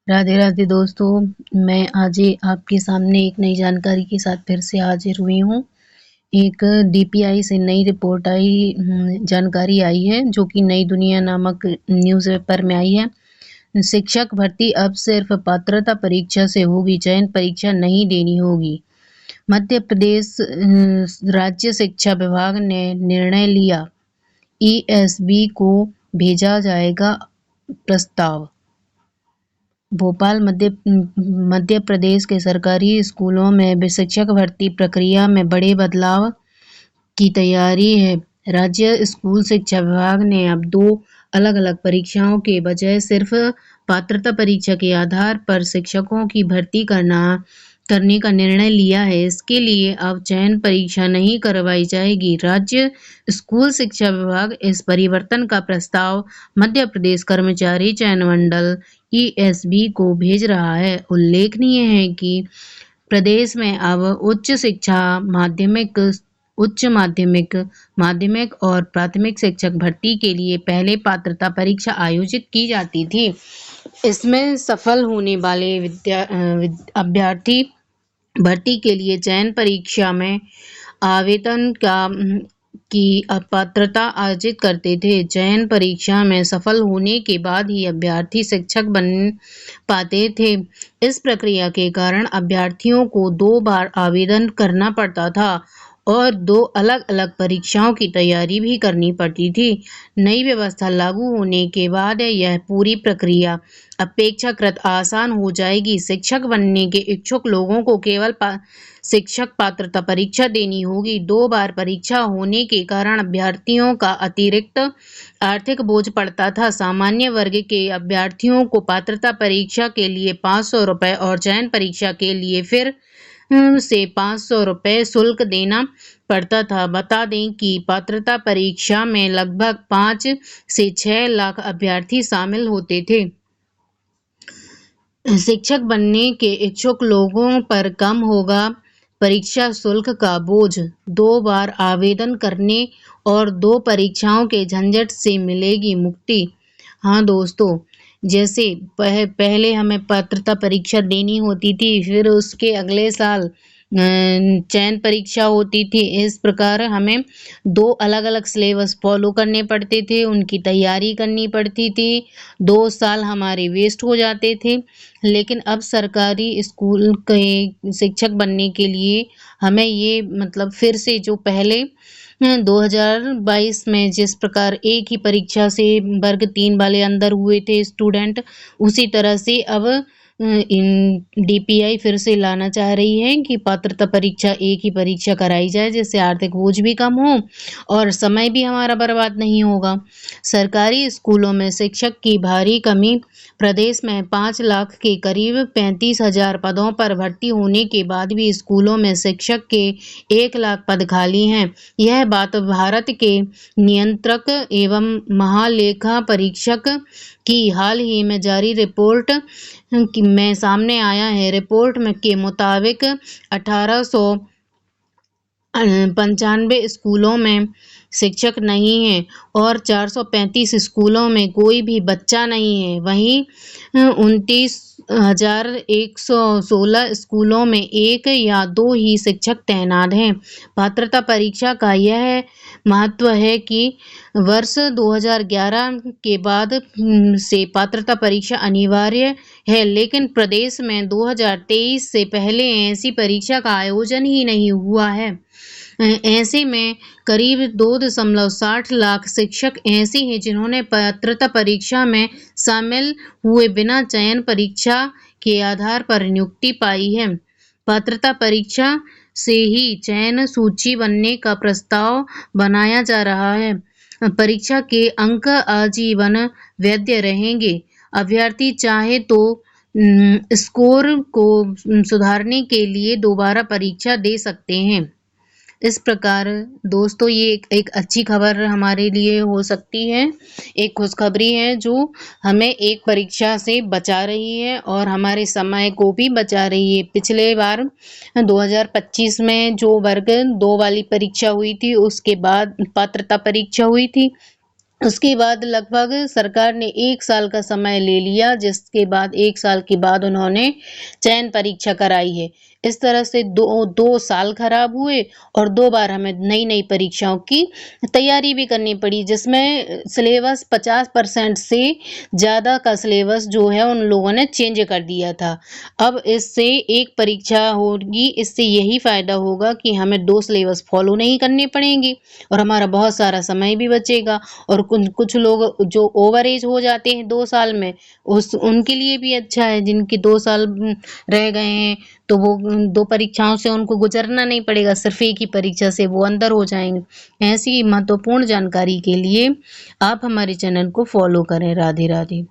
राधे राधे दोस्तों। मैं आज आपके सामने एक नई जानकारी के साथ फिर से हाजिर हुई हूँ। एक डीपीआई से नई रिपोर्ट जानकारी आई है जो कि नई दुनिया नामक न्यूज़ पेपर में आई है। शिक्षक भर्ती अब सिर्फ पात्रता परीक्षा से होगी, चयन परीक्षा नहीं देनी होगी। मध्य प्रदेश राज्य शिक्षा विभाग ने निर्णय लिया, ईएसबी को भेजा जाएगा प्रस्ताव। भोपाल मध्य प्रदेश के सरकारी स्कूलों में शिक्षक भर्ती प्रक्रिया में बड़े बदलाव की तैयारी है। राज्य स्कूल शिक्षा विभाग ने अब 2 अलग-अलग परीक्षाओं के बजाय सिर्फ पात्रता परीक्षा के आधार पर शिक्षकों की भर्ती करने का निर्णय लिया है। इसके लिए अब चयन परीक्षा नहीं करवाई जाएगी। राज्य स्कूल शिक्षा विभाग इस परिवर्तन का प्रस्ताव मध्य प्रदेश कर्मचारी चयन मंडल ईएसबी को भेज रहा है। उल्लेखनीय है कि प्रदेश में अब उच्च माध्यमिक, माध्यमिक और प्राथमिक शिक्षक भर्ती के लिए पहले पात्रता परीक्षा आयोजित की जाती थी। इसमें सफल होने वाले अभ्यर्थी भर्ती के लिए चयन परीक्षा में आवेदन की पात्रता अर्जित करते थे। चयन परीक्षा में सफल होने के बाद ही अभ्यर्थी शिक्षक बन पाते थे। इस प्रक्रिया के कारण अभ्यर्थियों को 2 बार आवेदन करना पड़ता था और 2 अलग-अलग परीक्षाओं की तैयारी भी करनी पड़ती थी। नई व्यवस्था लागू होने के बाद यह पूरी प्रक्रिया अपेक्षाकृत आसान हो जाएगी। शिक्षक बनने के इच्छुक लोगों को केवल शिक्षक पात्रता परीक्षा देनी होगी। 2 बार परीक्षा होने के कारण अभ्यर्थियों का अतिरिक्त आर्थिक बोझ पड़ता था। सामान्य वर्ग के अभ्यर्थियों को पात्रता परीक्षा के लिए 500 रुपये और चयन परीक्षा के लिए फिर से 500 रुपये शुल्क देना पड़ता था। बता दें कि पात्रता परीक्षा में लगभग 5 से 6 लाख अभ्यर्थी शामिल होते थे। शिक्षक बनने के इच्छुक लोगों पर कम होगा परीक्षा शुल्क का बोझ। 2 बार आवेदन करने और 2 परीक्षाओं के झंझट से मिलेगी मुक्ति। हाँ दोस्तों, जैसे पहले हमें पात्रता परीक्षा देनी होती थी, फिर उसके अगले साल चयन परीक्षा होती थी। इस प्रकार हमें 2 अलग-अलग सिलेबस फॉलो करने पड़ते थे, उनकी तैयारी करनी पड़ती थी। 2 साल हमारे वेस्ट हो जाते थे। लेकिन अब सरकारी स्कूल के शिक्षक बनने के लिए हमें ये फिर से जो पहले 2022 में जिस प्रकार एक ही परीक्षा से वर्ग 3 वाले अंदर हुए थे स्टूडेंट, उसी तरह से अब डीपीआई फिर से लाना चाह रही है कि पात्रता परीक्षा एक ही परीक्षा कराई जाए, जिससे आर्थिक बोझ भी कम हो और समय भी हमारा बर्बाद नहीं होगा। सरकारी स्कूलों में शिक्षक की भारी कमी। प्रदेश में 5 लाख के करीब 35,000 पदों पर भर्ती होने के बाद भी स्कूलों में शिक्षक के 1 लाख पद खाली हैं। यह बात भारत के नियंत्रक एवं महालेखा परीक्षक की हाल ही में जारी रिपोर्ट में सामने आया है। रिपोर्ट के मुताबिक 1895 स्कूलों में शिक्षक नहीं है और 435 स्कूलों में कोई भी बच्चा नहीं है। वहीं 29,116 स्कूलों में 1 या 2 ही शिक्षक तैनात हैं। पात्रता परीक्षा का यह महत्व है कि वर्ष 2011 के बाद से पात्रता परीक्षा अनिवार्य है, लेकिन प्रदेश में 2023 से पहले ऐसी परीक्षा का आयोजन ही नहीं हुआ है। ऐसे में करीब 2.60 लाख शिक्षक ऐसे हैं जिन्होंने पात्रता परीक्षा में शामिल हुए बिना चयन परीक्षा के आधार पर नियुक्ति पाई है। पात्रता परीक्षा से ही चयन सूची बनने का प्रस्ताव बनाया जा रहा है। परीक्षा के अंक आजीवन वैध रहेंगे। अभ्यर्थी चाहे तो स्कोर को सुधारने के लिए दोबारा परीक्षा दे सकते हैं। इस प्रकार दोस्तों ये एक अच्छी खबर हमारे लिए हो सकती है, एक खुशखबरी है जो हमें एक परीक्षा से बचा रही है और हमारे समय को भी बचा रही है। पिछले बार 2025 में जो वर्ग 2 वाली परीक्षा हुई थी, उसके बाद पात्रता परीक्षा हुई थी। उसके बाद लगभग सरकार ने 1 साल का समय ले लिया, जिसके बाद 1 साल के बाद उन्होंने चयन परीक्षा कराई है। इस तरह से 2 साल खराब हुए और 2 बार हमें नई-नई परीक्षाओं की तैयारी भी करनी पड़ी, जिसमें सिलेबस 50% से ज़्यादा का सिलेबस जो है उन लोगों ने चेंज कर दिया था। अब इससे एक परीक्षा होगी, इससे यही फ़ायदा होगा कि हमें 2 सिलेबस फ़ॉलो नहीं करने पड़ेंगे और हमारा बहुत सारा समय भी बचेगा। और कुछ लोग जो ओवर एज हो जाते हैं 2 साल में, उस उनके लिए भी अच्छा है, जिनके 2 साल रह गए हैं, तो वो 2 परीक्षाओं से उनको गुज़रना नहीं पड़ेगा, सिर्फ़ एक ही परीक्षा से वो अंदर हो जाएँगे। ऐसी महत्वपूर्ण जानकारी के लिए आप हमारे चैनल को फ़ॉलो करें। राधे-राधे।